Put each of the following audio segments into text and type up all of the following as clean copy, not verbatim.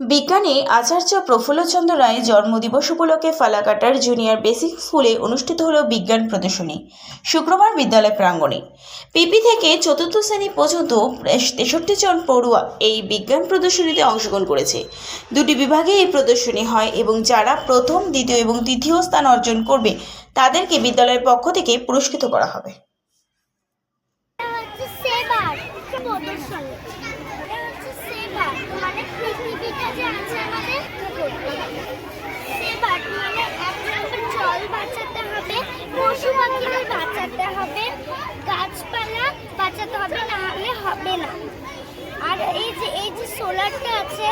বিজ্ঞানী আচার্য প্রফুল্লচন্দ্র রায় জন্মদিবস উপলক্ষে ফালাকাটার junior basic স্কুলে অনুষ্ঠিত হলো বিজ্ঞান প্রদর্শনী। শুক্রবার বিদ্যালয় প্রাঙ্গণে পিপি থেকে চতুর্থ শ্রেণী পর্যন্ত 63 জন পড়ুয়া এই বিজ্ঞান প্রদর্শনীতে অংশগ্রহণ করেছে। দুটি বিভাগে এই প্রদর্শনী হয় এবং যারা প্রথম, দ্বিতীয় এবং তৃতীয় স্থান অর্জন করবে তাদেরকে বিদ্যালয়ের পক্ষ থেকে পুরস্কৃত করা হবে। জল বাঁচাতে হবে, পশু পাখিদের বাঁচাতে হবে, গাছপালা বাঁচাতে হবে, না হলে হবে না। আর এই যে সোলারটা আছে,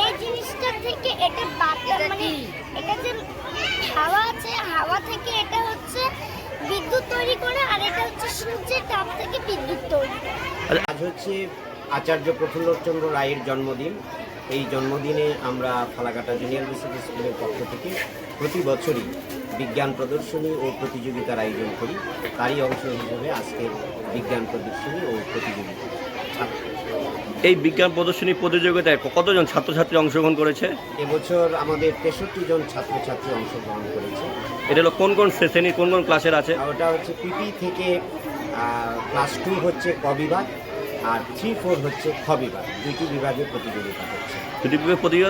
এই জিনিসটা থেকে এটা মানে এটা যে হাওয়া আছে, হাওয়া থেকে এটা হচ্ছে বিদ্যুৎ তৈরি করে, আর এটা হচ্ছে সূর্যের তাপ থেকে বিদ্যুৎ তৈরি করে। আজ হচ্ছে আচার্য প্রফুল্লচন্দ্র রায়ের জন্মদিন। এই জন্মদিনে আমরা ফালাকাটা জুনিয়র বেসিক স্কুলের পক্ষ থেকে প্রতি বছরই বিজ্ঞান প্রদর্শনী ও প্রতিযোগিতার আয়োজন করি। তারই অংশ হিসেবে আজকের বিজ্ঞান প্রদর্শনী ও প্রতিযোগিতা। এই বিজ্ঞান প্রদর্শনী প্রতিযোগিতায় কতজন ছাত্রছাত্রী অংশগ্রহণ করেছে? এবছর আমাদের 63 জন ছাত্রছাত্রী অংশগ্রহণ করেছে। এটা হলো কোন কোন শ্রেণী, কোন কোন ক্লাসের আছে? ওটা হচ্ছে পিপি থেকে ক্লাস 2 হচ্ছে ক বিভাগ, আর 3-4 হচ্ছে খ বিভাগ। দুইটি বিভাগে প্রতিযোগিতা হচ্ছে। দুটি বিভাগে প্রতিযোগিতা